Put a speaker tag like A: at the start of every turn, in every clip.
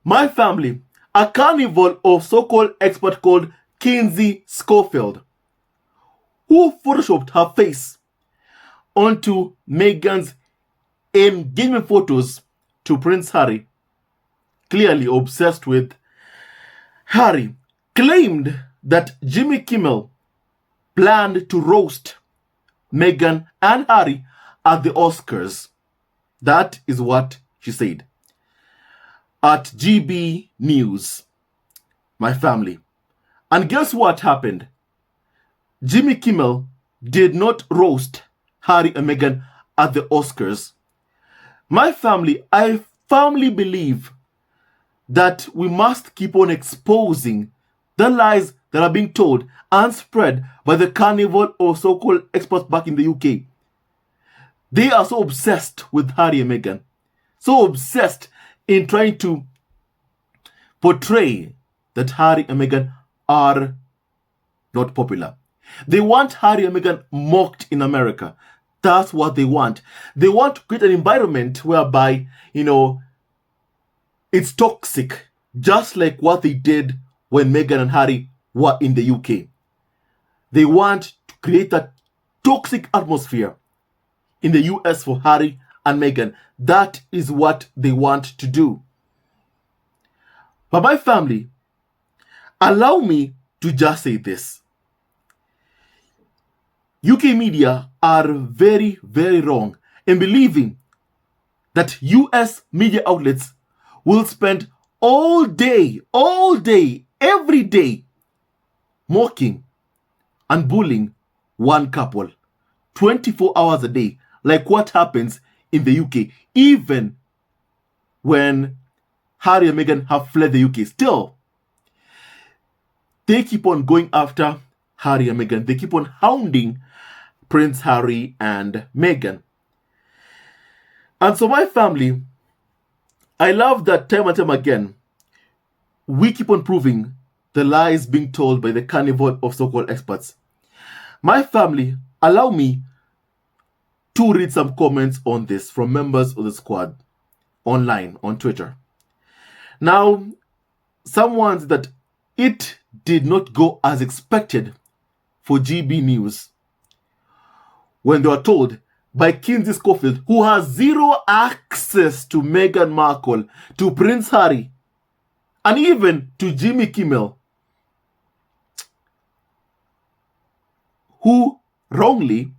A: My family, a carnival of so-called expert called Kinsey Schofield, who photoshopped her face onto Meghan's engagement photos to Prince Harry, clearly obsessed with Harry, claimed that Jimmy Kimmel planned to roast Meghan and Harry at the Oscars. That is what she said. At GB News, my family. And guess what happened? Jimmy Kimmel did not roast Harry and Meghan at the Oscars. My family, I firmly believe that we must keep on exposing the lies that are being told and spread by the carnival or so-called experts back in the UK. They are so obsessed with Harry and Meghan, so obsessed in trying to portray that Harry and Meghan are not popular. They want Harry and Meghan mocked in America. That's what they want. They want to create an environment whereby, it's toxic, just like what they did when Meghan and Harry were in the UK. They want to create that toxic atmosphere in the US for Harry and Meghan. That is what they want to do. But my family, allow me to just say this. UK media are very, very wrong in believing that US media outlets will spend all day, every day, mocking and bullying one couple 24 hours a day, like what happens in the UK, even when Harry and Meghan have fled the UK. Still, they keep on going after Harry and Meghan. They keep on hounding Prince Harry and Meghan. And so my family, I love that time and time again, we keep on proving the lies being told by the carnival of so-called experts. My family, allow me to read some comments on this from members of the squad online on Twitter. Now, someone said that it did not go as expected for GB News when they were told by Kinsey Schofield, who has zero access to Meghan Markle, to Prince Harry, and even to Jimmy Kimmel, who wrongly,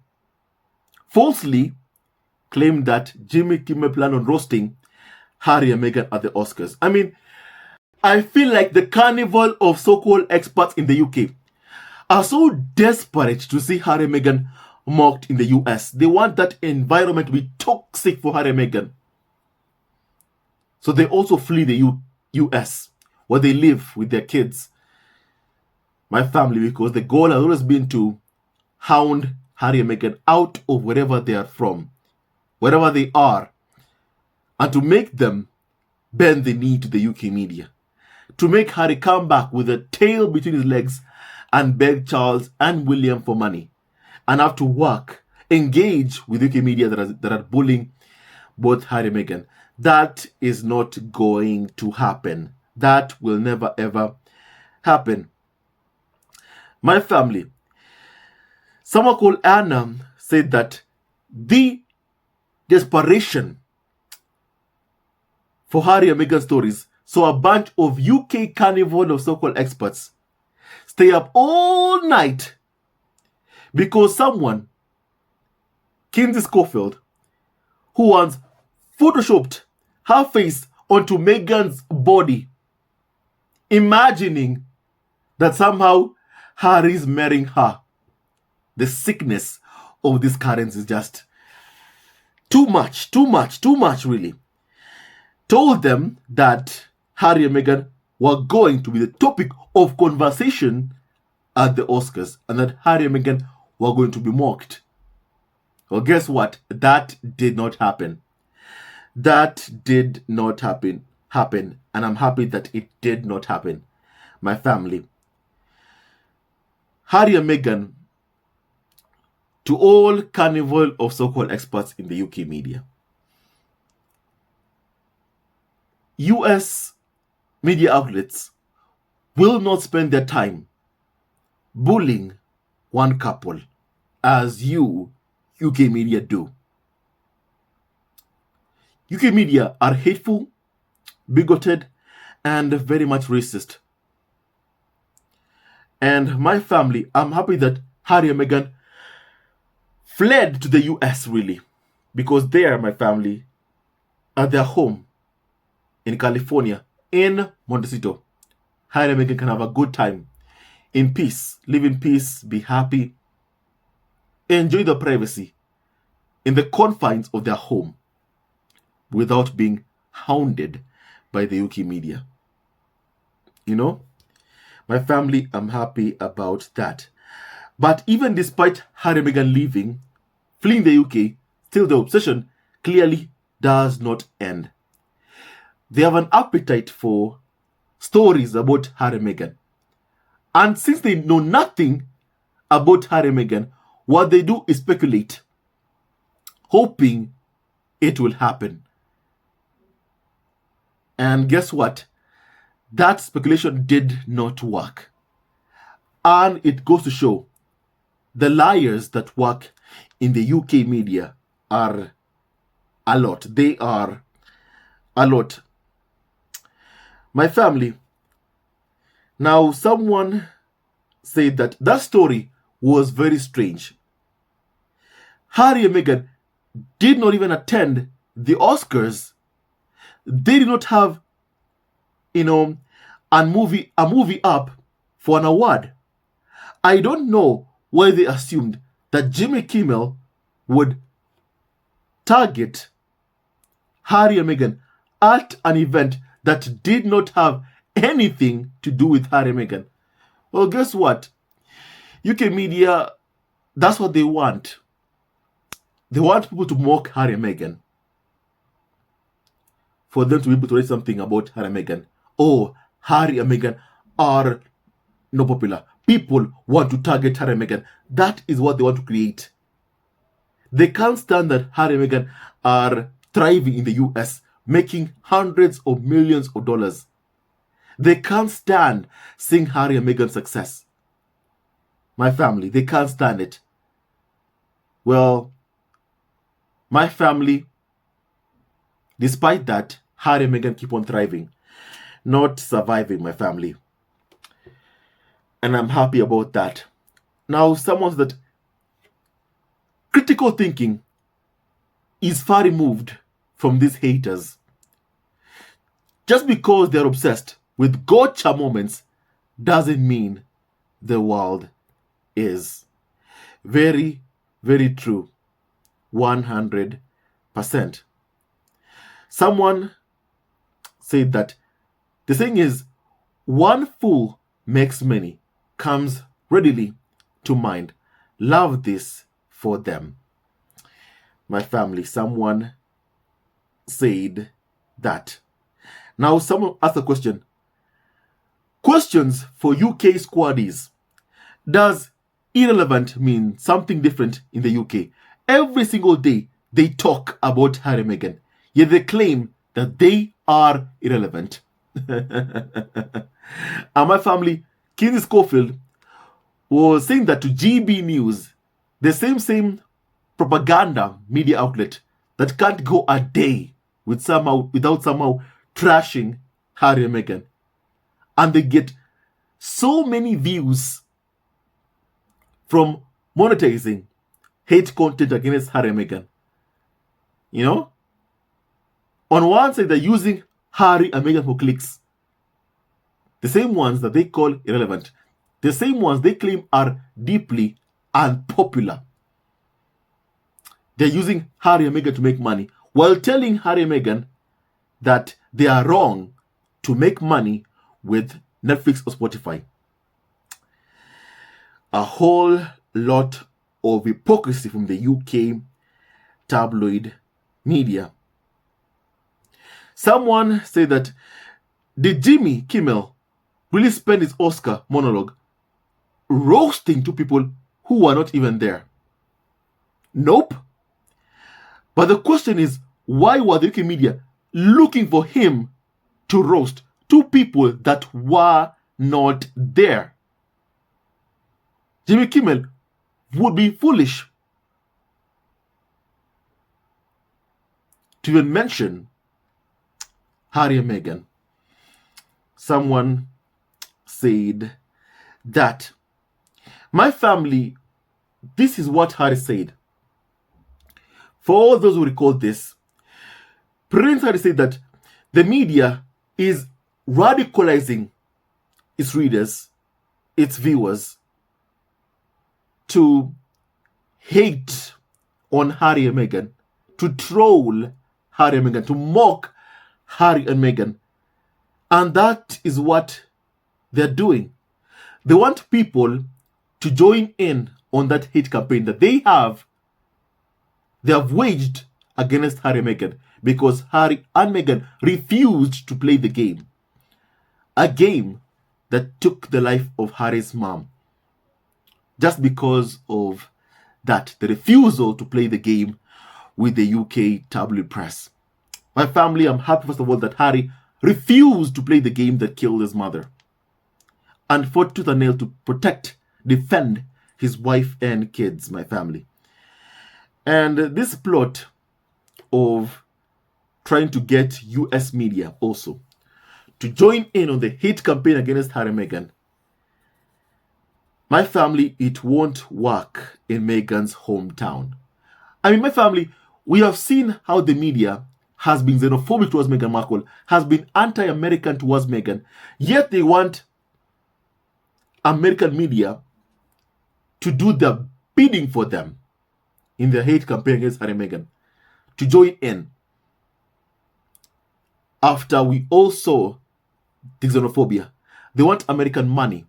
A: falsely claimed that Jimmy Kimmel planned on roasting Harry and Meghan at the Oscars. I mean, I feel like the carnival of so-called experts in the UK are so desperate to see Harry and Meghan mocked in the US. They want that environment to be toxic for Harry and Meghan. So they also flee the US, where they live with their kids, my family, because the goal has always been to hound Harry and Meghan out of wherever they are from, wherever they are, and to make them bend the knee to the UK media, to make Harry come back with a tail between his legs and beg Charles and William for money, and have to work, engage with UK media that are bullying both Harry and Meghan. That is not going to happen. That will never ever happen. My family, someone called Anna said that the desperation for Harry and Meghan stories saw a bunch of UK carnival of so-called experts stay up all night because someone, Kinsey Schofield, who once photoshopped her face onto Meghan's body, imagining that somehow Harry's marrying her. The sickness of this currents is just too much, really. Told them that Harry and Meghan were going to be the topic of conversation at the Oscars and that Harry and Meghan were going to be mocked. Well, guess what? That did not happen. That did not happen. And I'm happy that it did not happen. My family. Harry and Meghan, to all carnival of so-called experts in the UK media, US media outlets will not spend their time bullying one couple as you, UK media, do. UK media are hateful, bigoted, and very much racist. And my family, I'm happy that Harry and Meghan fled to the US, really, because there, my family, at their home in California, in Montecito, Harry and Meghan can have a good time in peace, live in peace, be happy, enjoy the privacy in the confines of their home without being hounded by the UK media. You know, my family, I'm happy about that. But even despite Harry and Meghan leaving, fleeing the UK, still the obsession clearly does not end. They have an appetite for stories about Harry and Meghan. And since they know nothing about Harry and Meghan, what they do is speculate, hoping it will happen. And guess what? That speculation did not work. And it goes to show the liars that work in the UK media are a lot. They are a lot. My family, now someone said that that story was very strange. Harry and Meghan did not even attend the Oscars. They did not have, a movie up for an award. I don't know why they assumed that Jimmy Kimmel would target Harry and Meghan at an event that did not have anything to do with Harry and Meghan. Well, guess what? UK media, that's what they want. They want people to mock Harry and Meghan, for them to be able to write something about Harry and Meghan. Oh, Harry and Meghan are not popular. People want to target Harry and Meghan. That is what they want to create. They can't stand that Harry and Meghan are thriving in the US, making hundreds of millions of dollars. They can't stand seeing Harry and Meghan's success. My family, they can't stand it. Well, my family, despite that, Harry and Meghan keep on thriving, not surviving, my family. And I'm happy about that. Now, someone said that critical thinking is far removed from these haters. Just because they're obsessed with gotcha moments doesn't mean the world is. Very, very true. 100%. Someone said that the thing is, one fool makes many, comes readily to mind. Love this for them. My family, someone said that. Now, someone asked a question. Questions for UK squaddies. Does irrelevant mean something different in the UK? Every single day, they talk about Harry and Meghan, yet they claim that they are irrelevant. And my family, Kinsey Schofield, was saying that to GB News, the same propaganda media outlet that can't go a day without somehow trashing Harry and Meghan. And they get so many views from monetizing hate content against Harry and Meghan. You know? On one side, they're using Harry and Meghan for clicks. The same ones that they call irrelevant. The same ones they claim are deeply unpopular. They're using Harry and Meghan to make money, while telling Harry and Meghan that they are wrong to make money with Netflix or Spotify. A whole lot of hypocrisy from the UK tabloid media. Someone said that, did Jimmy Kimmel really spend his Oscar monologue roasting two people who were not even there? Nope. But the question is, why were the UK media looking for him to roast two people that were not there. Jimmy Kimmel would be foolish to even mention Harry and Meghan. Someone said that my family, this is what Harry said. For all those who recall this, Prince Harry said that the media is radicalizing its readers, its viewers, to hate on Harry and Meghan, to troll Harry and Meghan, to mock Harry and Meghan. And that is what they're doing. They want people to join in on that hate campaign that they have waged against Harry and Meghan, because Harry and Meghan refused to play the game. A game that took the life of Harry's mom. Just because of that, the refusal to play the game with the UK tabloid press. My family, I'm happy first of all that Harry refused to play the game that killed his mother, and fought tooth and nail to protect, defend his wife and kids, my family. And this plot of trying to get US media also to join in on the hate campaign against Harry and Meghan, my family, it won't work in Meghan's hometown. I mean, my family, we have seen how the media has been xenophobic towards Meghan Markle, has been anti-American towards Meghan, yet they want American media to do the bidding for them in the hate campaign against Harry and Meghan, to join in. After we all saw the xenophobia, they want American money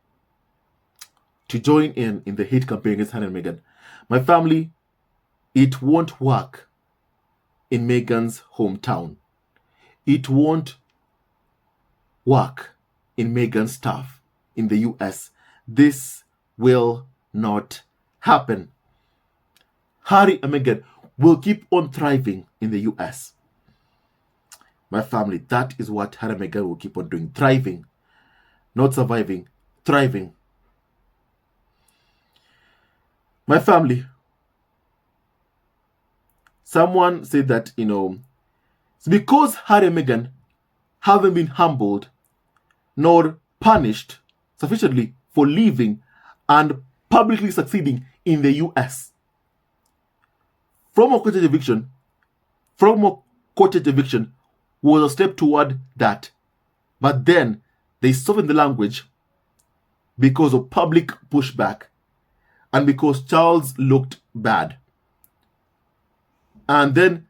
A: to join in the hate campaign against Harry and Meghan. My family, it won't work in Meghan's hometown. It won't work in Meghan's staff in the US. This will not happen. Harry and Meghan will keep on thriving in the US. My family, that is what Harry and Meghan will keep on doing. Thriving. Not surviving. Thriving. My family, someone said that, it's because Harry and Meghan haven't been humbled nor punished sufficiently for living and publicly succeeding in the US. From a cottage eviction was a step toward that. But then they softened the language because of public pushback and because Charles looked bad. And then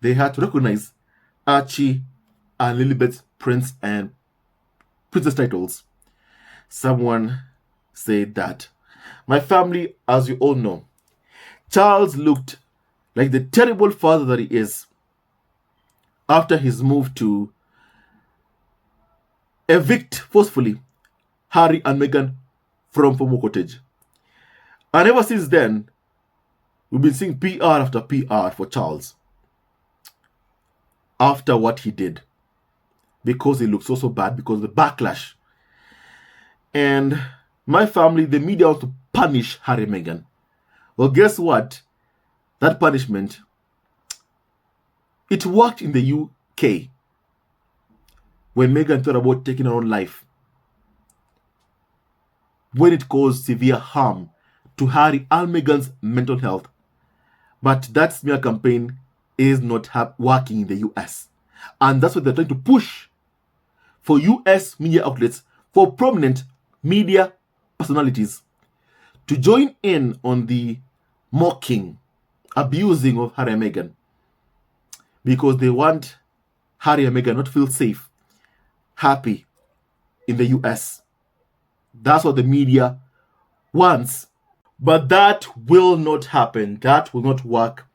A: they had to recognize Archie and Lilibet's prince and princess titles. Someone said that. My family, as you all know, Charles looked like the terrible father that he is after his move to evict forcefully Harry and Meghan from Fomo Cottage. And ever since then, we've been seeing PR after PR for Charles after what he did, because he looked so bad, because of the backlash. And my family, the media wants to punish Harry and Meghan. Well, guess what? That punishment, it worked in the UK when Meghan thought about taking her own life, when it caused severe harm to Harry and Meghan's mental health. But that smear campaign is not working in the US. And that's what they're trying to push for US media outlets, for prominent media personalities to join in on the mocking, abusing of Harry and Meghan, because they want Harry and Meghan not to feel safe, happy in the US. That's what the media wants. But that will not happen. That will not work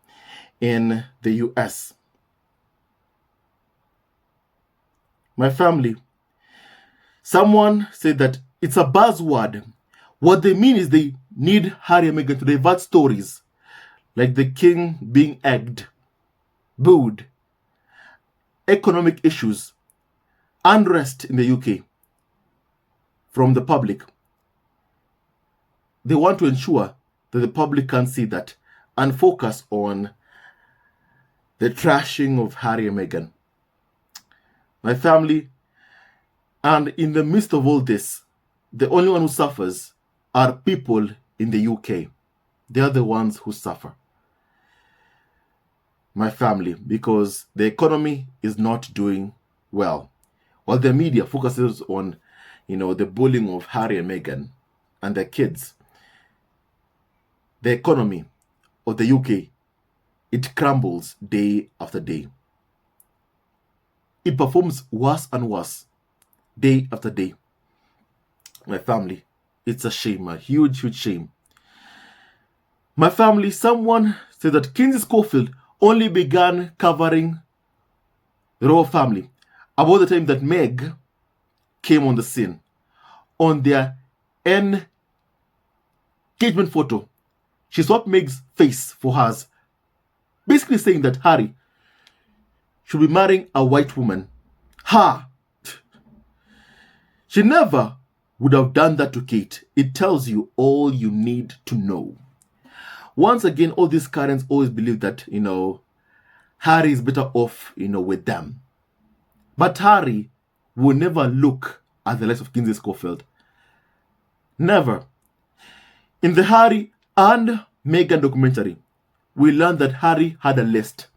A: in the US. My family, someone said that it's a buzzword. What they mean is they need Harry and Meghan to divert stories like the king being egged, booed, economic issues, unrest in the UK from the public. They want to ensure that the public can see that and focus on the trashing of Harry and Meghan. My family, and in the midst of all this, the only one who suffers are people in the UK. They are the ones who suffer. My family, because the economy is not doing well. While the media focuses on, the bullying of Harry and Meghan and their kids, the economy of the UK, it crumbles day after day. It performs worse and worse day after day. My family, it's a shame, a huge, huge shame. My family, someone said that Kinsey Schofield only began covering the royal family about the time that Meg came on the scene on their engagement photo. She swapped Meg's face for hers, basically saying that Harry should be marrying a white woman. She never would have done that to Kate. It tells you all you need to know. Once again, all these Karens always believe that, Harry is better off, with them. But Harry will never look at the likes of Kinsey Schofield. Never. In the Harry and Meghan documentary, we learned that Harry had a list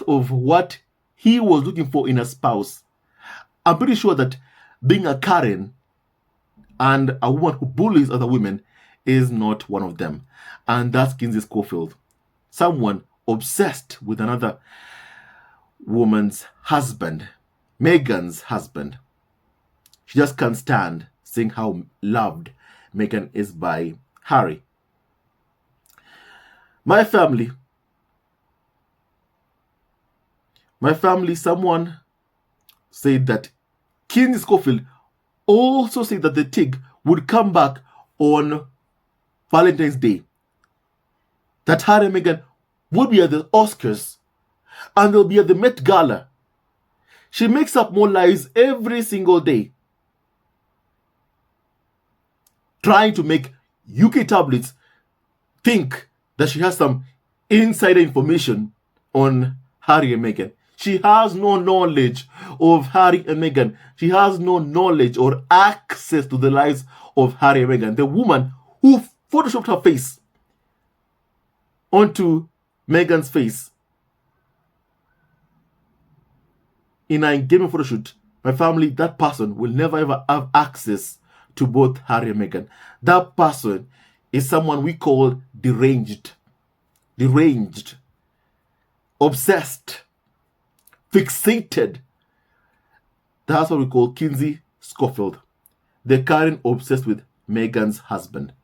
A: of what he was looking for in a spouse. I'm pretty sure that being a Karen and a woman who bullies other women is not one of them. And that's Kinsey Schofield. Someone obsessed with another woman's husband, Meghan's husband. She just can't stand seeing how loved Meghan is by Harry. My family, someone said that Kinsey Schofield also said that the Tig would come back on Valentine's Day. That Harry and Meghan would be at the Oscars and they'll be at the Met Gala. She makes up more lies every single day, trying to make UK tabloids think that she has some insider information on Harry and Meghan. She has no knowledge of Harry and Meghan. She has no knowledge or access to the lives of Harry and Meghan. The woman who photoshopped her face onto Meghan's face in an engagement photo shoot, my family, that person will never ever have access to both Harry and Meghan. That person is someone we call deranged, obsessed, fixated. That's what we call Kinsey Schofield, the Karen obsessed with Meghan's husband.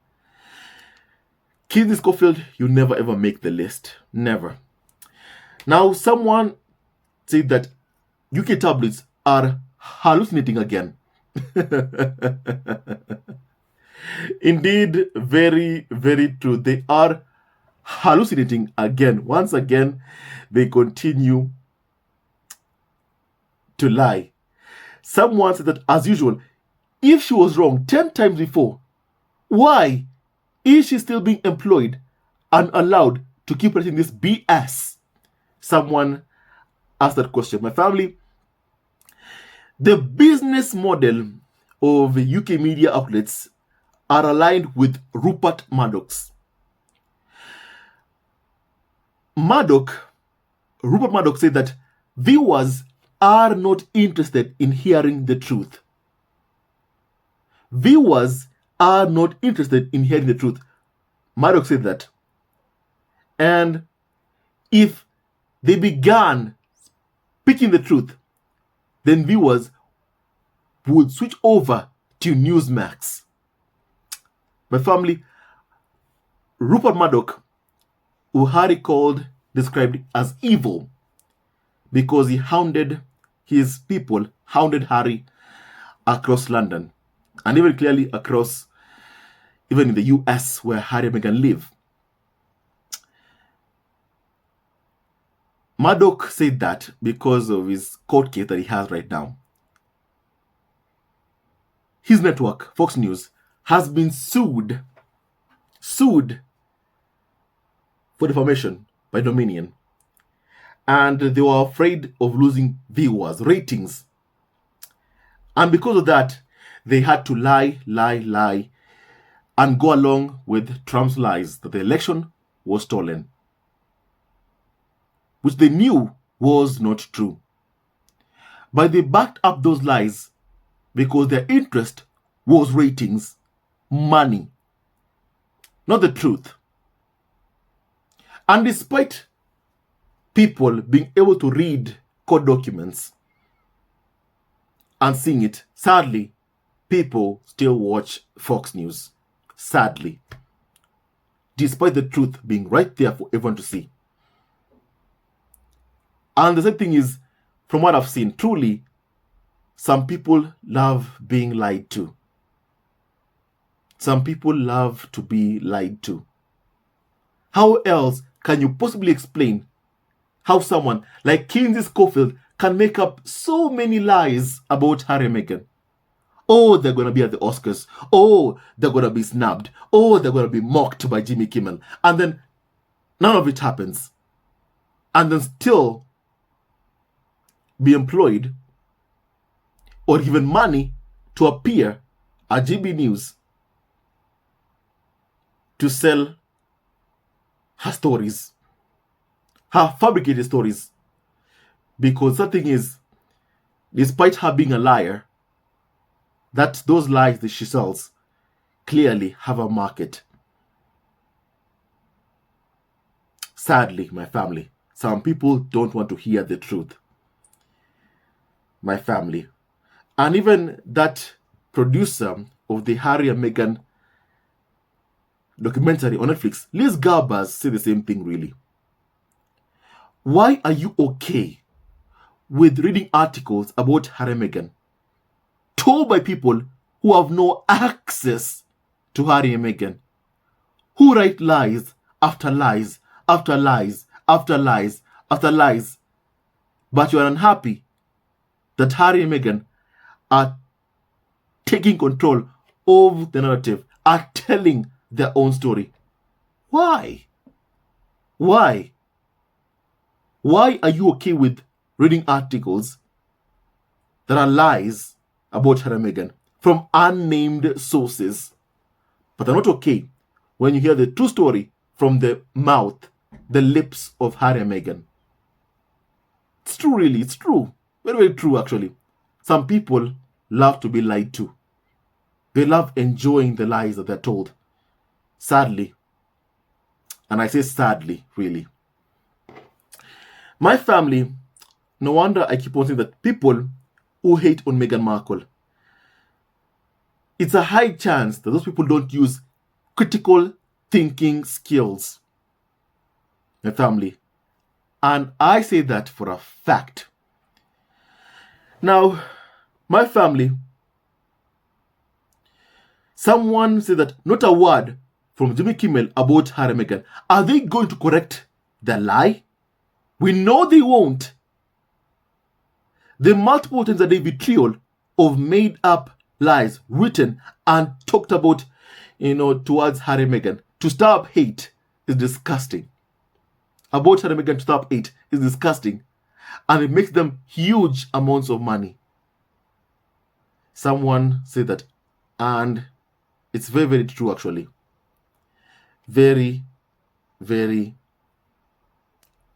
A: Kinsey Schofield, you never ever make the list. Never. Now, someone said that UK tabloids are hallucinating again. Indeed, very, very true. They are hallucinating again. Once again, they continue to lie. Someone said that, as usual, if she was wrong 10 times before, why is she still being employed and allowed to keep writing this BS? Someone asked that question. My family, the business model of UK media outlets are aligned with Rupert Murdoch's. Rupert Murdoch said that viewers are not interested in hearing the truth. Viewers are not interested in hearing the truth. Murdoch said that. And if they began speaking the truth, then viewers would switch over to Newsmax. My family, Rupert Murdoch, who Harry described as evil because he hounded his people, hounded Harry across London and even clearly across, even in the US where Harry and Meghan live. Murdoch said that because of his court case that he has right now. His network, Fox News, has been sued for defamation by Dominion. And they were afraid of losing viewers, ratings. And because of that, they had to lie, and go along with Trump's lies that the election was stolen, which they knew was not true. But they backed up those lies because their interest was ratings, money, not the truth. And despite people being able to read court documents and seeing it, sadly, people still watch Fox News. Sadly. Despite the truth being right there for everyone to see. And the same thing is, from what I've seen, truly, some people love being lied to. Some people love to be lied to. How else can you possibly explain how someone like Kinsey Schofield can make up so many lies about Harry and Meghan? Oh, they're going to be at the Oscars. Oh, they're going to be snubbed. Oh, they're going to be mocked by Jimmy Kimmel. And then none of it happens. And then still be employed or given money to appear at GB News to sell her stories, her fabricated stories. Because the thing is, despite her being a liar, that those lies that she sells clearly have a market. Sadly, my family, some people don't want to hear the truth. My family. And even that producer of the Harry and Meghan documentary on Netflix, Liz Garbers, said the same thing really. Why are you okay with reading articles about Harry and Meghan told by people who have no access to Harry and Meghan, who write lies after lies after lies after lies after lies, but you are unhappy that Harry and Meghan are taking control of the narrative, are telling their own story? Why? Why? Why are you okay with reading articles that are lies about Harry and Meghan from unnamed sources, but are not okay when you hear the true story from the mouth, the lips of Harry and Meghan? It's true, really. It's true. Very, very true, actually. Some people love to be lied to. They love enjoying the lies that they're told. Sadly. And I say sadly, really. My family, no wonder I keep on saying that people who hate on Meghan Markle, it's a high chance that those people don't use critical thinking skills. My family. And I say that for a fact. Now, my family, someone said that not a word from Jimmy Kimmel about Harry and Meghan. Are they going to correct the lie? We know they won't. The multiple times that they vitriol of made up lies written and talked about, towards Harry and Meghan to stir up hate is disgusting. About Harry and Meghan to stir up hate is disgusting. And it makes them huge amounts of money. Someone said that, and it's very, very true, actually. Very, very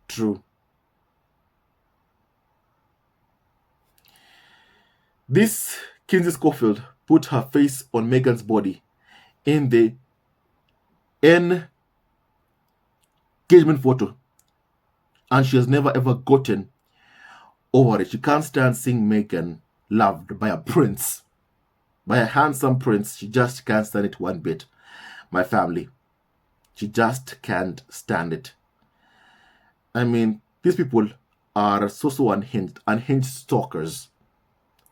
A: true. This Kinsey Schofield put her face on Meghan's body in the engagement photo, and she has never ever gotten over it. She can't stand seeing Meghan loved by a prince, by a handsome prince. She just can't stand it one bit. My family, she just can't stand it. I mean, these people are so unhinged stalkers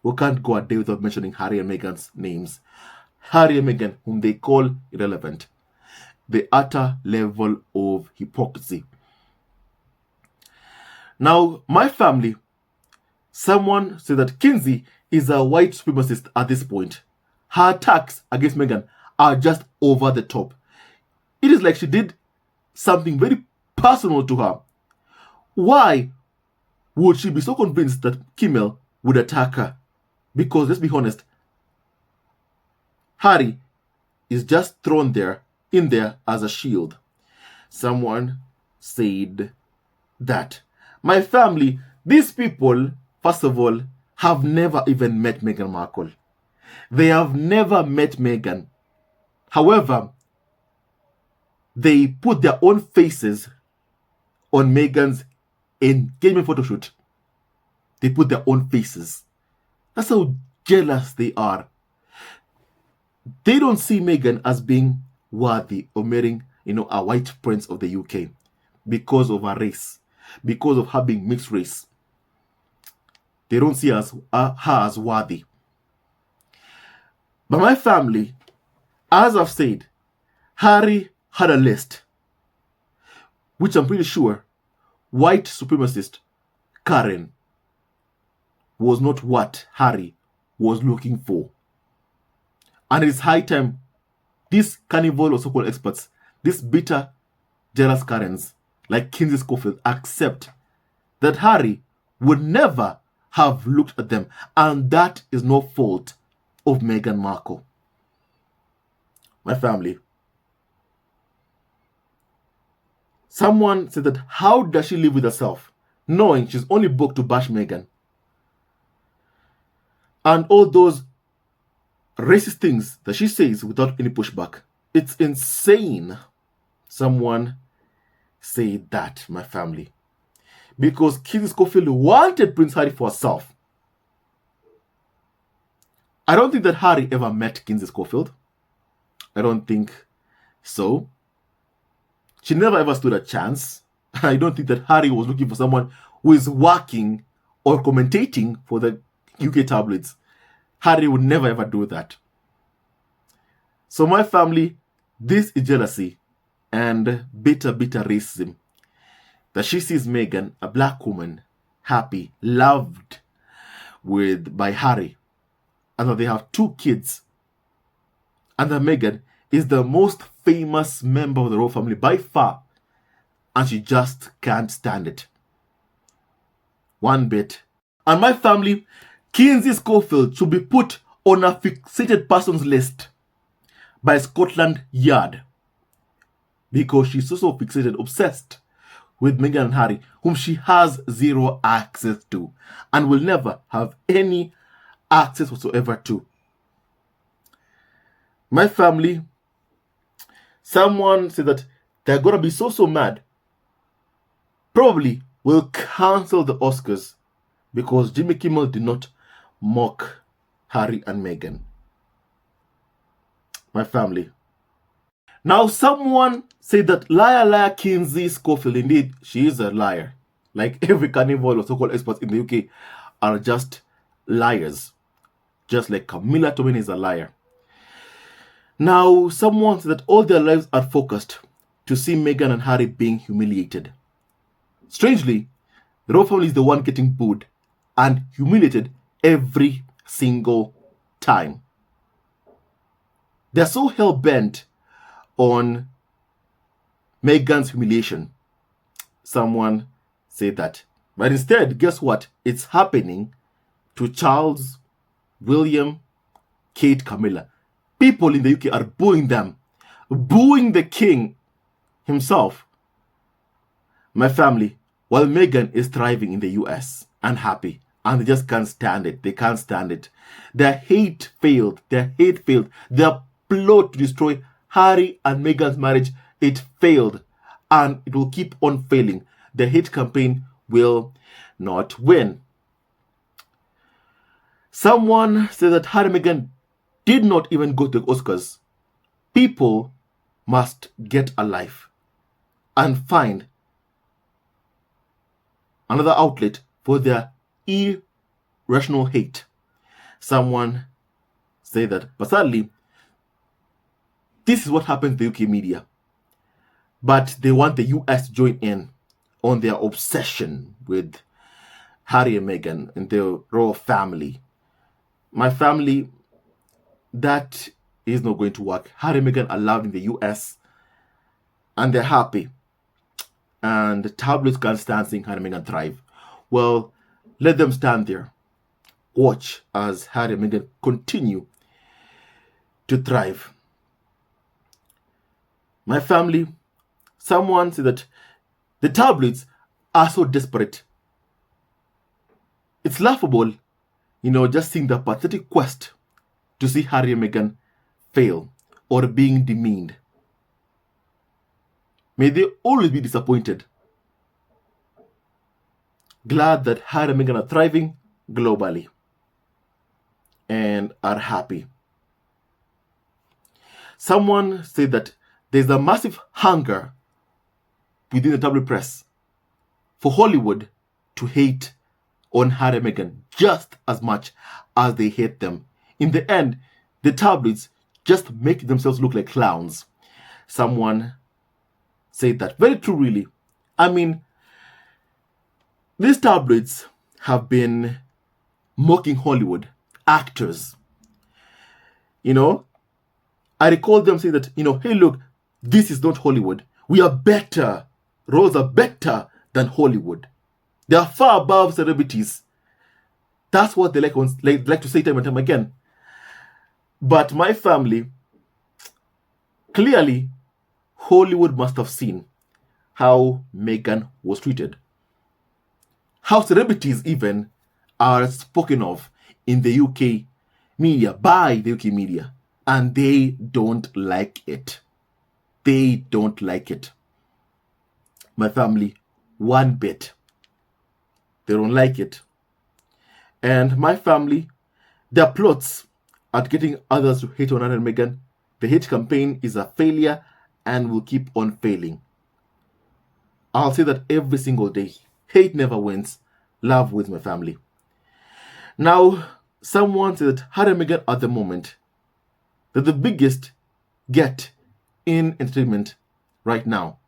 A: who can't go a day without mentioning Harry and Meghan's names. Harry and Meghan, whom they call irrelevant. The utter level of hypocrisy. Now, my family, someone said that Kinsey is a white supremacist at this point. Her attacks against Meghan are just over the top. It is like she did something very personal to her. Why would she be so convinced that Kimmel would attack her? Because let's be honest, Harry is just thrown in there as a shield. Someone said that my family, these people, first of all, have never even met Meghan Markle. They have never met Meghan. However, they put their own faces on Meghan's engagement photo shoot. They put their own faces. That's how jealous they are. They don't see Meghan as being worthy of marrying, a white prince of the UK because of her race, because of her being mixed race. They don't see her as worthy. But my family, as I've said, Harry had a list, which I'm pretty sure white supremacist Karen was not what Harry was looking for. And it's high time this carnival of so-called experts, these bitter, jealous Karens like Kinsey Schofield, accept that Harry would never have looked at them, and that is no fault of Meghan Markle. My family. Someone said that how does she live with herself, knowing she's only booked to bash Meghan? And all those racist things that she says without any pushback. It's insane. Someone said that, my family. Because Kinsey Schofield wanted Prince Harry for herself. I don't think that Harry ever met Kinsey Schofield. I don't think so. She never ever stood a chance. I don't think that Harry was looking for someone who is working or commentating for the UK tabloids. Harry would never ever do that. So my family, this is jealousy and bitter racism. That she sees Meghan, a black woman, happy, loved by Harry, and that they have 2 kids. And that Meghan is the most famous member of the royal family by far, and she just can't stand it. One bit. And my family, Kinsey Schofield should be put on a fixated persons list by Scotland Yard, because she's so fixated, obsessed with Meghan and Harry, whom she has zero access to and will never have any access whatsoever to. My family, someone said that they're going to be so mad, probably will cancel the Oscars because Jimmy Kimmel did not mock Harry and Meghan. My family. Now, someone said that liar Kinsey Schofield, indeed, she is a liar. Like every carnival of so-called experts in the UK are just liars. Just like Camilla Tomini is a liar. Now, someone said that all their lives are focused to see Meghan and Harry being humiliated. Strangely, the royal family is the one getting booed and humiliated every single time. They're so hell-bent on Meghan's humiliation. Someone said that. But instead, guess what? It's happening to Charles, William, Kate, Camilla. People in the UK are booing them. Booing the king himself. My family, while Meghan is thriving in the US and happy, and they just can't stand it. They can't stand it. Their hate failed. Their plot to destroy Harry and Meghan's marriage, it failed. And it will keep on failing. The hate campaign will not win. Someone said that Harry and Meghan did not even go to the Oscars. People must get a life and find another outlet for their irrational hate. Someone said that. But sadly, this is what happens to the UK media. But they want the US to join in on their obsession with Harry and Meghan and the royal family. My family, that is not going to work. Harry and Meghan are loved in the US and they're happy. And the tabloids can't stand seeing Harry and Meghan thrive. Well, let them stand there. Watch as Harry and Meghan continue to thrive. My family, someone said that the tabloids are so desperate. It's laughable, just seeing the pathetic quest to see Harry and Meghan fail or being demeaned. May they always be disappointed. Glad that Harry and Meghan are thriving globally and are happy. Someone said that there's a massive hunger within the tabloid press for Hollywood to hate on Harry and Meghan just as much as they hate them. In the end, the tabloids just make themselves look like clowns. Someone said that. Very true, really. I mean, these tabloids have been mocking Hollywood actors. I recall them saying that, hey, look, this is not Hollywood. We are better. Roles are better than Hollywood. They are far above celebrities. That's what they like to say time and time again. But my family, clearly, Hollywood must have seen how Meghan was treated. How celebrities even are spoken of in the UK media, by the UK media. And they don't like it. They don't like it. My family, one bit. They don't like it. And my family, their plots at getting others to hate on Harry and Meghan, the hate campaign is a failure and will keep on failing. I'll say that every single day. Hate never wins. Love wins, my family. Now, someone said that Harry and Meghan at the moment, they're the biggest get in entertainment right now.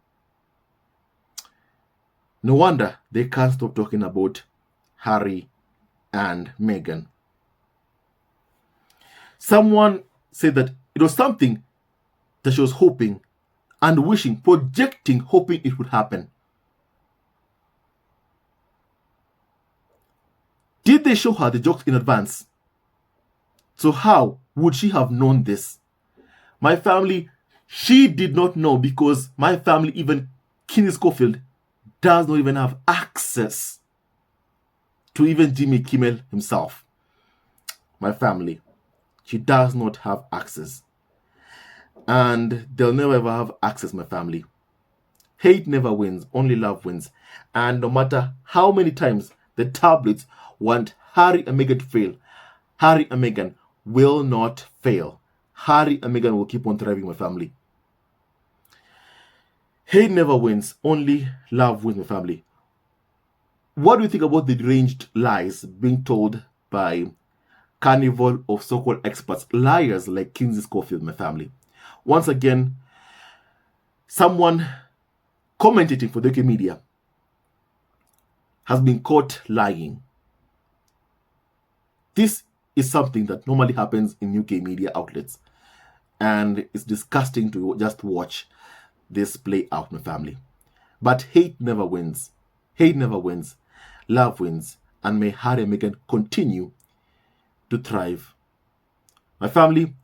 A: No wonder they can't stop talking about Harry and Meghan. Someone said that it was something that she was hoping and wishing, projecting, hoping it would happen. Did they show her the jokes in advance? So how would she have known this? My family, she did not know, because my family, even Kinsey Schofield, does not even have access to even Jimmy Kimmel himself. My family, she does not have access. And they'll never ever have access, my family. Hate never wins, only love wins. And no matter how many times the tabloids want Harry and Meghan to fail, Harry and Meghan will not fail. Harry and Meghan will keep on thriving, my family. Hate never wins, only love wins, my family. What do you think about the deranged lies being told by carnival of so-called experts, liars like Kinsey Schofield, my family? Once again, someone commentating for the UK media has been caught lying. This is something that normally happens in UK media outlets, and it's disgusting to just watch this play out, my family. But hate never wins. Hate never wins. Love wins. And may Harry and Meghan continue to thrive. My family,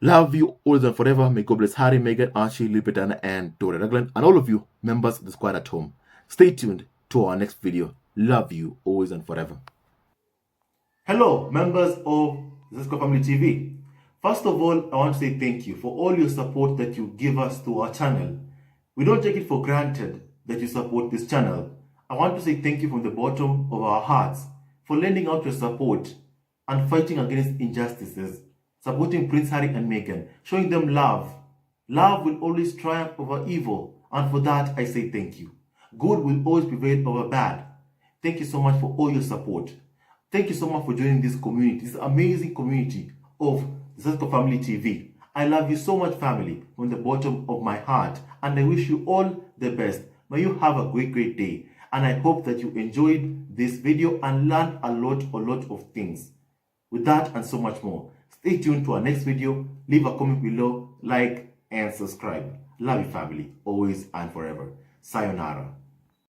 A: love you always and forever. May God bless Harry, Meghan, Archie, Lipetana, and Dora Raglan, and all of you members of the squad at home. Stay tuned to our next video. Love you always and forever. Hello, members of Kinsey Family TV. First of all, I want to say thank you for all your support that you give us to our channel. We don't take it for granted that you support this channel. I want to say thank you from the bottom of our hearts for lending out your support and fighting against injustices, supporting Prince Harry and Meghan, showing them love. Love will always triumph over evil, and for that I say thank you. Good will always prevail over bad. Thank you so much for all your support. Thank you so much for joining this community, this amazing community of Kinsey Family TV. I love you so much, family, from the bottom of my heart, and I wish you all the best. May you have a great day. And I hope that you enjoyed this video and learned a lot of things. With that and so much more, stay tuned to our next video. Leave a comment below, like, and subscribe. Love you, family, always and forever. Sayonara.